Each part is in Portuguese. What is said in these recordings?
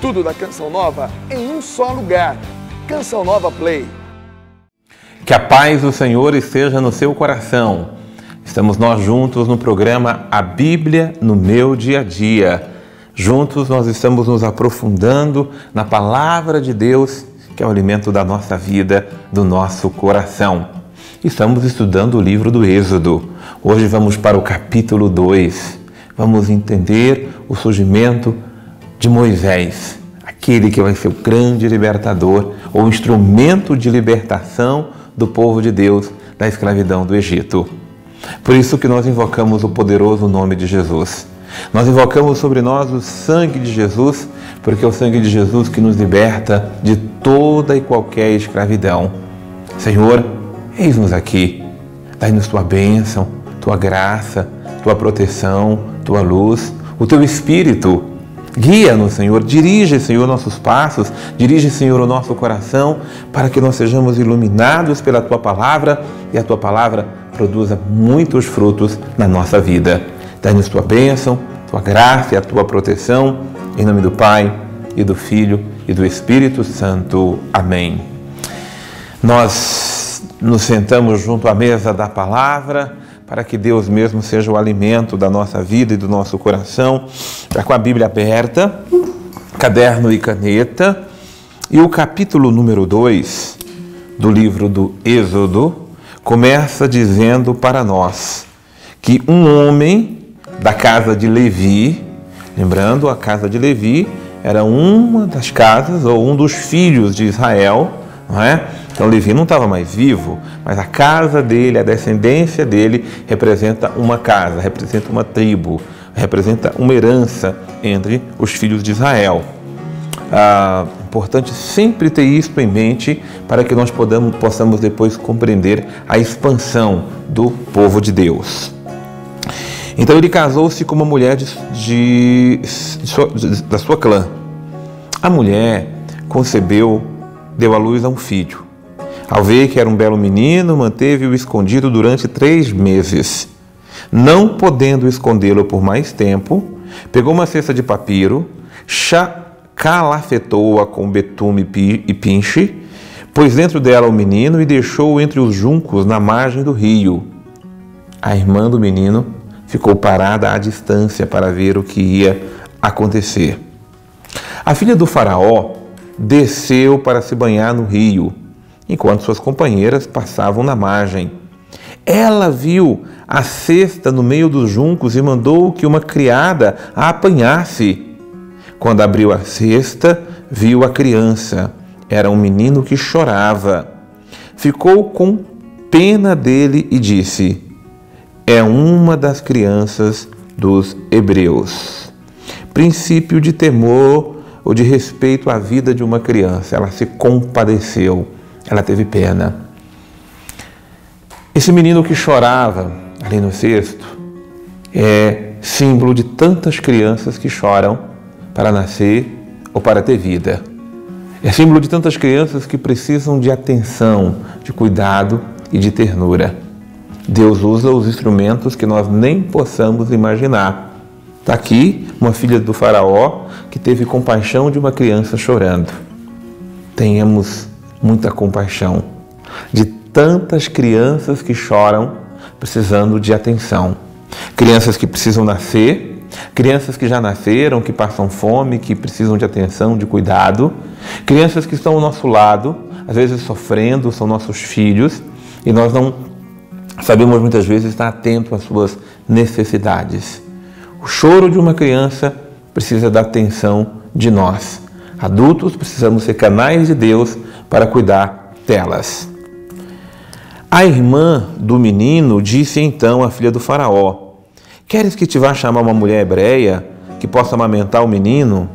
Tudo da Canção Nova em um só lugar. Canção Nova Play. Que a paz do Senhor esteja no seu coração. Estamos nós juntos no programa A Bíblia no Meu Dia a Dia. Juntos nós estamos nos aprofundando na Palavra de Deus, que é o alimento da nossa vida, do nosso coração. Estamos estudando o livro do Êxodo. Hoje vamos para o capítulo 2. Vamos entender o surgimento de Moisés, aquele que vai ser o grande libertador, ou instrumento de libertação do povo de Deus da escravidão do Egito. Por isso que nós invocamos o poderoso nome de Jesus. Nós invocamos sobre nós o sangue de Jesus, porque é o sangue de Jesus que nos liberta de toda e qualquer escravidão. Senhor, eis-nos aqui, dai-nos tua bênção, tua graça, tua proteção, tua luz, o teu Espírito. Guia-nos, Senhor, dirige, Senhor, nossos passos, dirige, Senhor, o nosso coração, para que nós sejamos iluminados pela Tua Palavra e a Tua Palavra produza muitos frutos na nossa vida. Dá-nos Tua bênção, Tua graça e a Tua proteção, em nome do Pai, e do Filho, e do Espírito Santo. Amém. Nós nos sentamos junto à mesa da Palavra, para que Deus mesmo seja o alimento da nossa vida e do nosso coração, já com a Bíblia aberta, caderno e caneta, e o capítulo número 2 do livro do Êxodo começa dizendo para nós que um homem da casa de Levi, lembrando, a casa de Levi era uma das casas ou um dos filhos de Israel, não é? Então Levi não estava mais vivo, mas a casa dele, a descendência dele representa uma casa, representa uma tribo, representa uma herança entre os filhos de Israel. Importante sempre ter isso em mente para que nós possamos depois compreender a expansão do povo de Deus. Então ele casou-se com uma mulher da sua clã. A mulher concebeu, deu à luz a um filho. Ao ver que era um belo menino, manteve-o escondido durante 3 meses. Não podendo escondê-lo por mais tempo, pegou uma cesta de papiro, calafetou-a com betume e pinche, pôs dentro dela o menino e deixou-o entre os juncos na margem do rio. A irmã do menino ficou parada à distância para ver o que ia acontecer. A filha do faraó desceu para se banhar no rio, enquanto suas companheiras passavam na margem. Ela viu a cesta no meio dos juncos e mandou que uma criada a apanhasse. Quando abriu a cesta, viu a criança. Era um menino que chorava. Ficou com pena dele e disse: é uma das crianças dos hebreus. Princípio de temor ou de respeito à vida de uma criança. Ela se compadeceu. Ela teve pena. Esse menino que chorava ali no cesto é símbolo de tantas crianças que choram para nascer ou para ter vida. É símbolo de tantas crianças que precisam de atenção, de cuidado e de ternura. Deus usa os instrumentos que nós nem possamos imaginar. Está aqui uma filha do faraó que teve compaixão de uma criança chorando. Tenhamos muita compaixão de tantas crianças que choram precisando de atenção. Crianças que precisam nascer, crianças que já nasceram, que passam fome, que precisam de atenção, de cuidado. Crianças que estão ao nosso lado, às vezes sofrendo, são nossos filhos, e nós não sabemos muitas vezes estar atento às suas necessidades. O choro de uma criança precisa da atenção de nós. Adultos precisamos ser canais de Deus para cuidar delas. A irmã do menino disse então à filha do faraó: queres que te vá chamar uma mulher hebreia que possa amamentar o menino?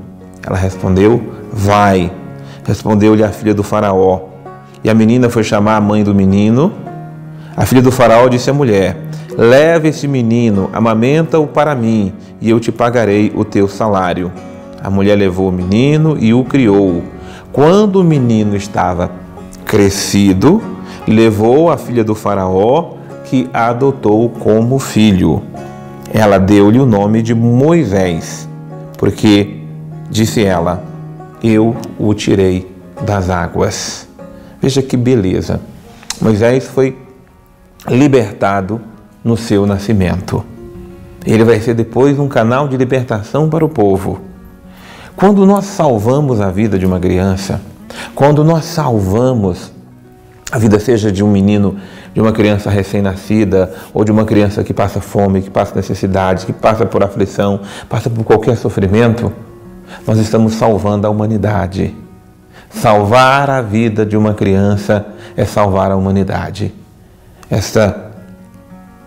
Ela respondeu: vai. Respondeu-lhe a filha do faraó. E a menina foi chamar a mãe do menino. A filha do faraó disse à mulher: leva esse menino, amamenta-o para mim, e eu te pagarei o teu salário. A mulher levou o menino e o criou. Quando o menino estava crescido, levou a filha do faraó, que a adotou como filho. Ela deu-lhe o nome de Moisés, porque, disse ela, eu o tirei das águas. Veja que beleza. Moisés foi libertado no seu nascimento. Ele vai ser depois um canal de libertação para o povo. Quando nós salvamos a vida de uma criança, quando nós salvamos a vida, seja de um menino, de uma criança recém-nascida, ou de uma criança que passa fome, que passa necessidade, que passa por aflição, passa por qualquer sofrimento, nós estamos salvando a humanidade. Salvar a vida de uma criança é salvar a humanidade. Esta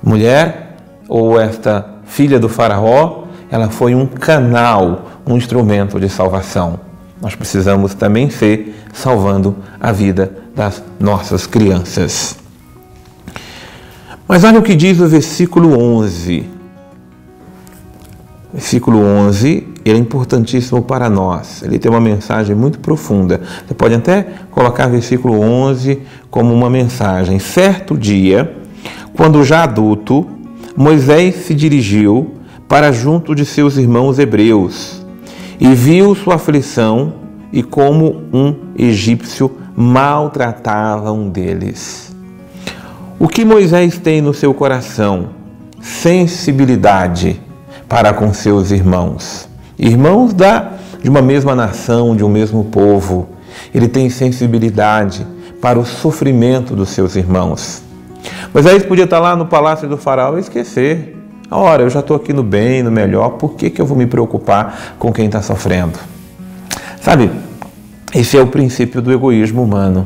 mulher, ou esta filha do faraó, ela foi um canal, um instrumento de salvação. Nós precisamos também ser salvando a vida das nossas crianças. Mas olha o que diz o versículo 11. Versículo 11, ele é importantíssimo para nós. Ele tem uma mensagem muito profunda. Você pode até colocar versículo 11 como uma mensagem. Certo dia, quando já adulto, Moisés se dirigiu para junto de seus irmãos hebreus e viu sua aflição e como um egípcio maltratava um deles. O que Moisés tem no seu coração? Sensibilidade para com seus irmãos. Irmãos de uma mesma nação, de um mesmo povo. Ele tem sensibilidade para o sofrimento dos seus irmãos. Moisés podia estar lá no palácio do faraó e esquecer. Ora, eu já estou aqui no bem, no melhor, por que eu vou me preocupar com quem está sofrendo? Sabe, esse é o princípio do egoísmo humano.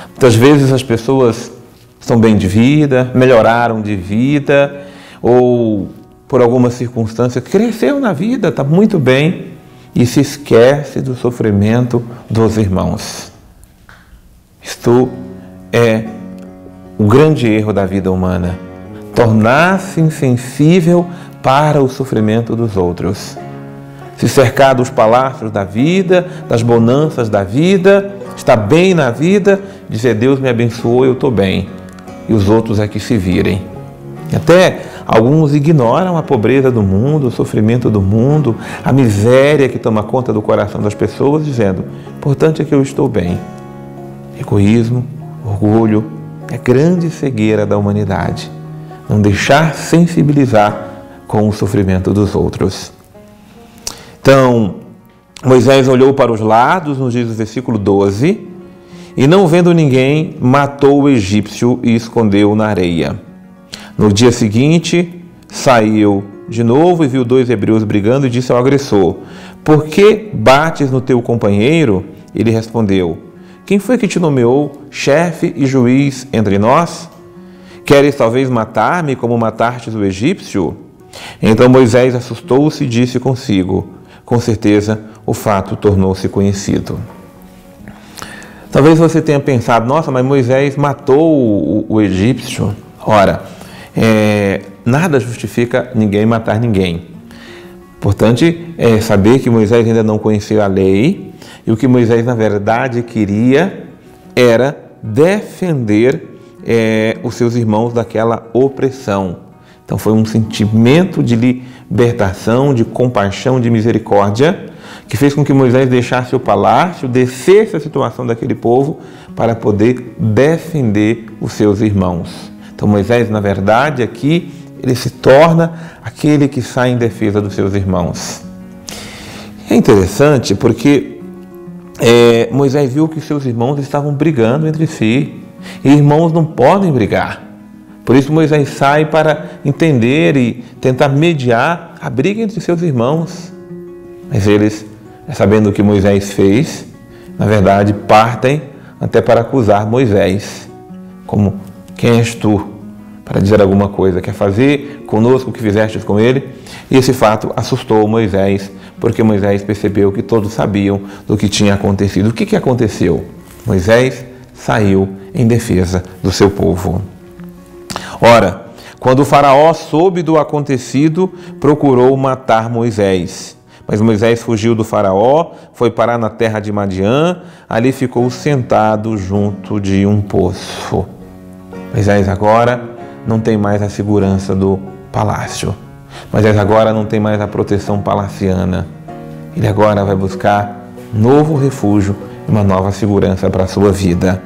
Muitas vezes as pessoas estão bem de vida, melhoraram de vida, ou por alguma circunstância cresceu na vida, está muito bem, e se esquece do sofrimento dos irmãos. Isto é o grande erro da vida humana. Tornar-se insensível para o sofrimento dos outros. Se cercar dos palácios da vida, das bonanças da vida, estar bem na vida, dizer Deus me abençoou, eu estou bem. E os outros é que se virem. Até alguns ignoram a pobreza do mundo, o sofrimento do mundo, a miséria que toma conta do coração das pessoas, dizendo, o importante é que eu estou bem. Egoísmo, orgulho, é a grande cegueira da humanidade. Não deixar sensibilizar com o sofrimento dos outros. Então, Moisés olhou para os lados, nos diz o versículo 12, e não vendo ninguém, matou o egípcio e escondeu na areia. No dia seguinte, saiu de novo e viu dois hebreus brigando e disse ao agressor, por que bates no teu companheiro? Ele respondeu, quem foi que te nomeou chefe e juiz entre nós? Queres talvez matar-me como matastes o egípcio? Então Moisés assustou-se e disse consigo, com certeza o fato tornou-se conhecido. Talvez você tenha pensado, nossa, mas Moisés matou o egípcio. Ora, nada justifica ninguém matar ninguém. Importante é saber que Moisés ainda não conhecia a lei e o que Moisés na verdade queria era defender os seus irmãos daquela opressão. Então foi um sentimento de libertação, de compaixão, de misericórdia, que fez com que Moisés deixasse o palácio, descesse a situação daquele povo para poder defender os seus irmãos. Então Moisés, na verdade, aqui, ele se torna aquele que sai em defesa dos seus irmãos. É interessante porque Moisés viu que seus irmãos estavam brigando entre si. E irmãos não podem brigar. Por isso Moisés sai para entender e tentar mediar a briga entre seus irmãos. Mas eles, sabendo o que Moisés fez, na verdade partem até para acusar Moisés. Como, quem és tu para dizer alguma coisa? Quer fazer conosco o que fizestes com ele? E esse fato assustou Moisés, porque Moisés percebeu que todos sabiam do que tinha acontecido. O que aconteceu? Moisés saiu em defesa do seu povo. Ora, quando o faraó soube do acontecido, procurou matar Moisés. Mas Moisés fugiu do faraó, foi parar na terra de Madiã, ali ficou sentado junto de um poço. Moisés agora não tem mais a segurança do palácio. Moisés agora não tem mais a proteção palaciana. Ele agora vai buscar um novo refúgio e uma nova segurança para a sua vida.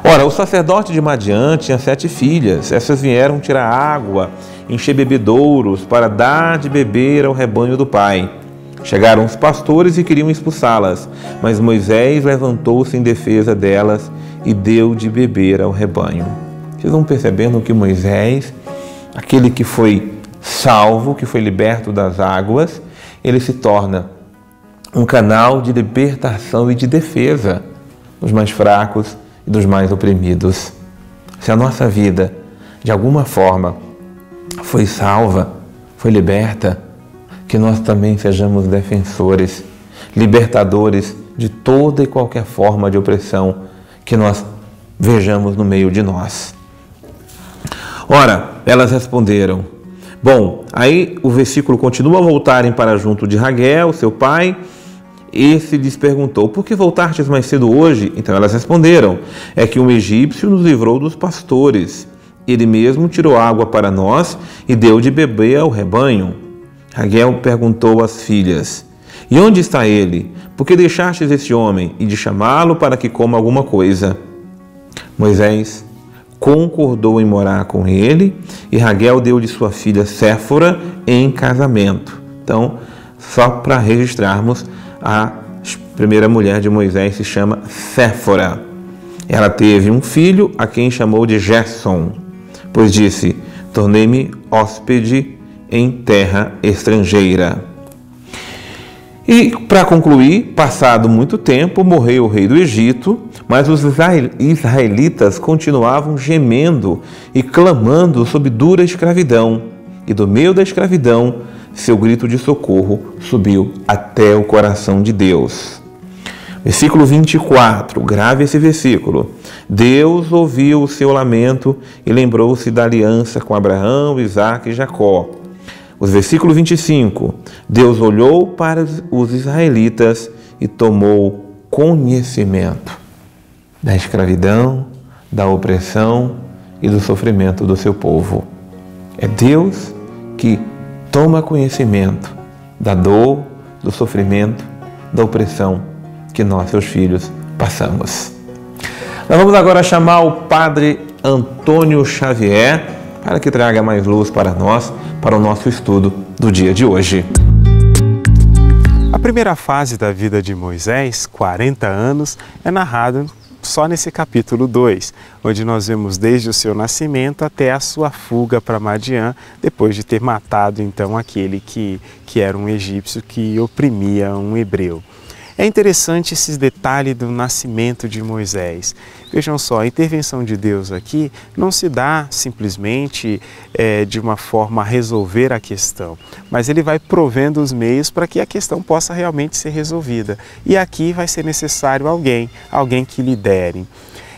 Ora, o sacerdote de Madian tinha 7 filhas. Essas vieram tirar água, encher bebedouros para dar de beber ao rebanho do pai. Chegaram os pastores e queriam expulsá-las, mas Moisés levantou-se em defesa delas e deu de beber ao rebanho. Vocês vão percebendo que Moisés, aquele que foi salvo, que foi liberto das águas, ele se torna um canal de libertação e de defesa dos mais fracos e dos mais oprimidos. Se a nossa vida, de alguma forma, foi salva, foi liberta, que nós também sejamos defensores, libertadores de toda e qualquer forma de opressão que nós vejamos no meio de nós. Ora, elas responderam. Bom, aí o versículo continua: voltarem para junto de Raguel, seu pai. Esse lhes perguntou: por que voltastes mais cedo hoje? Então elas responderam: é que um egípcio nos livrou dos pastores. Ele mesmo tirou água para nós e deu de beber ao rebanho. Raguel perguntou às filhas: e onde está ele? Por que deixastes esse homem e de chamá-lo para que coma alguma coisa? Moisés concordou em morar com ele e Raguel deu de sua filha Séfora em casamento. Então, só para registrarmos, a primeira mulher de Moisés se chama Séfora. Ela teve um filho a quem chamou de Gerson, pois disse: tornei-me hóspede em terra estrangeira. E, para concluir, passado muito tempo, morreu o rei do Egito, mas os israelitas continuavam gemendo e clamando sob dura escravidão. E do meio da escravidão, seu grito de socorro subiu até o coração de Deus. Versículo 24, grave esse versículo. Deus ouviu o seu lamento e lembrou-se da aliança com Abraão, Isaque e Jacó. O versículo 25, Deus olhou para os israelitas e tomou conhecimento da escravidão, da opressão e do sofrimento do seu povo. É Deus que toma conhecimento da dor, do sofrimento, da opressão que nós, seus filhos, passamos. Nós vamos agora chamar o Padre Antônio Xavier para que traga mais luz para nós, para o nosso estudo do dia de hoje. A primeira fase da vida de Moisés, 40 anos, é narrada só nesse capítulo 2, onde nós vemos desde o seu nascimento até a sua fuga para Madian, depois de ter matado então aquele que era um egípcio que oprimia um hebreu. É interessante esse detalhe do nascimento de Moisés. Vejam só, a intervenção de Deus aqui não se dá simplesmente de uma forma a resolver a questão, mas Ele vai provendo os meios para que a questão possa realmente ser resolvida. E aqui vai ser necessário alguém que lidere.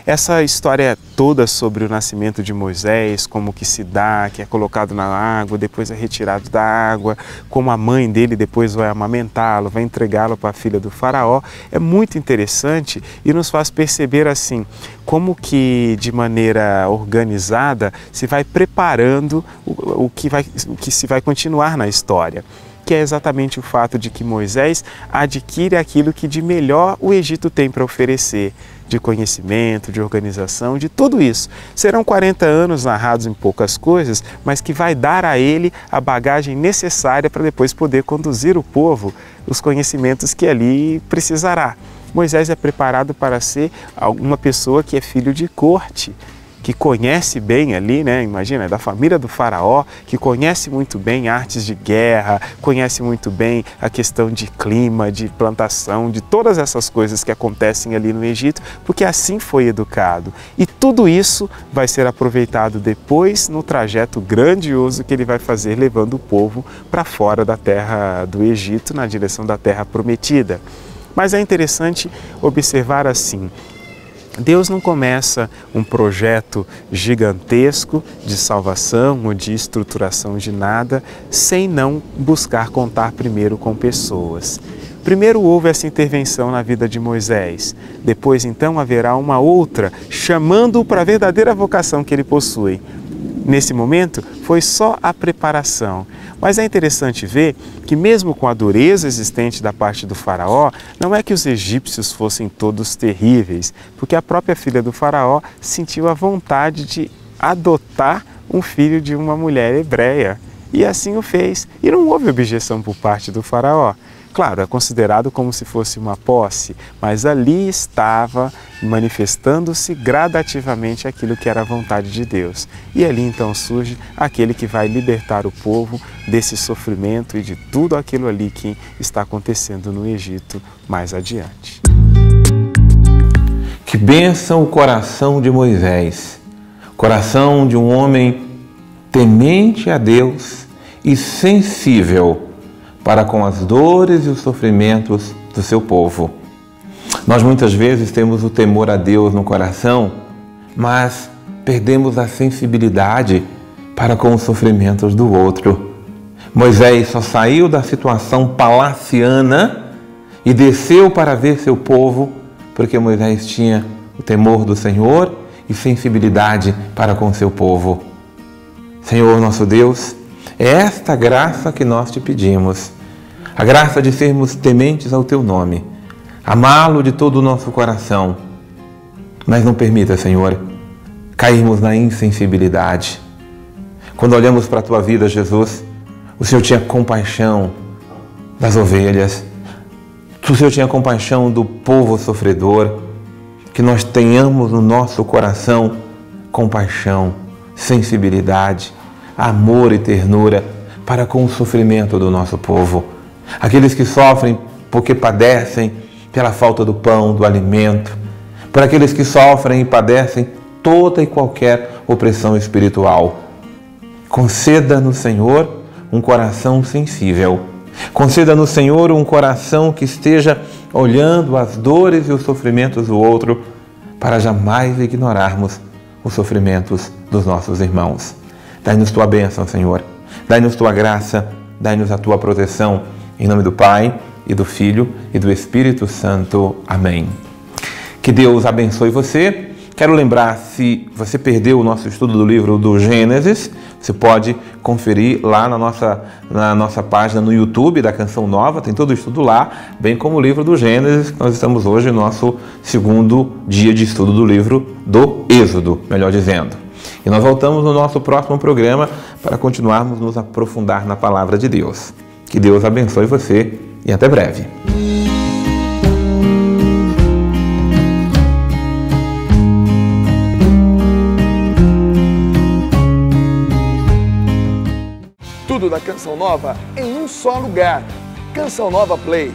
Essa história toda sobre o nascimento de Moisés, como que se dá, que é colocado na água, depois é retirado da água, como a mãe dele depois vai amamentá-lo, vai entregá-lo para a filha do faraó, é muito interessante e nos faz perceber assim, como que de maneira organizada se vai preparando o que se vai continuar na história, que é exatamente o fato de que Moisés adquire aquilo que de melhor o Egito tem para oferecer, de conhecimento, de organização, de tudo isso. Serão 40 anos narrados em poucas coisas, mas que vai dar a ele a bagagem necessária para depois poder conduzir o povo, os conhecimentos que ali precisará. Moisés é preparado para ser uma pessoa que é filho de corte, que conhece bem ali, né? Imagina, é da família do faraó, que conhece muito bem artes de guerra, conhece muito bem a questão de clima, de plantação, de todas essas coisas que acontecem ali no Egito, porque assim foi educado. E tudo isso vai ser aproveitado depois no trajeto grandioso que ele vai fazer, levando o povo para fora da terra do Egito, na direção da terra prometida. Mas é interessante observar assim, Deus não começa um projeto gigantesco de salvação ou de estruturação de nada sem não buscar contar primeiro com pessoas. Primeiro houve essa intervenção na vida de Moisés, depois então haverá uma outra chamando-o para a verdadeira vocação que ele possui. nesse momento foi só a preparação. Mas é interessante ver que mesmo com a dureza existente da parte do faraó, não é que os egípcios fossem todos terríveis, porque a própria filha do faraó sentiu a vontade de adotar um filho de uma mulher hebreia. E assim o fez. E não houve objeção por parte do faraó. Claro, é considerado como se fosse uma posse, mas ali estava manifestando-se gradativamente aquilo que era a vontade de Deus. E ali então surge aquele que vai libertar o povo desse sofrimento e de tudo aquilo ali que está acontecendo no Egito mais adiante. Que bênção o coração de Moisés, coração de um homem temente a Deus e sensível para com as dores e os sofrimentos do seu povo. Nós muitas vezes temos o temor a Deus no coração, mas perdemos a sensibilidade para com os sofrimentos do outro. Moisés só saiu da situação palaciana e desceu para ver seu povo, porque Moisés tinha o temor do Senhor e sensibilidade para com seu povo. Senhor nosso Deus, é esta graça que nós te pedimos, a graça de sermos tementes ao teu nome, amá-lo de todo o nosso coração, mas não permita, Senhor, cairmos na insensibilidade. Quando olhamos para a tua vida, Jesus, o Senhor tinha compaixão das ovelhas, o Senhor tinha compaixão do povo sofredor, que nós tenhamos no nosso coração compaixão, sensibilidade, amor e ternura para com o sofrimento do nosso povo. Aqueles que sofrem porque padecem pela falta do pão, do alimento, por aqueles que sofrem e padecem toda e qualquer opressão espiritual. Conceda-nos, Senhor, um coração sensível. Conceda-nos, Senhor, um coração que esteja olhando as dores e os sofrimentos do outro para jamais ignorarmos os sofrimentos dos nossos irmãos. Dai-nos tua bênção, Senhor. Dai-nos tua graça, dai-nos a tua proteção. Em nome do Pai, e do Filho, e do Espírito Santo. Amém. Que Deus abençoe você. Quero lembrar, se você perdeu o nosso estudo do livro do Gênesis, você pode conferir lá na nossa página no YouTube da Canção Nova, tem todo o estudo lá, bem como o livro do Gênesis. Nós estamos hoje no nosso segundo dia de estudo do livro do Êxodo, melhor dizendo. E nós voltamos no nosso próximo programa para continuarmos nos aprofundar na Palavra de Deus. Que Deus abençoe você e até breve. Tudo da Canção Nova em um só lugar. Canção Nova Play.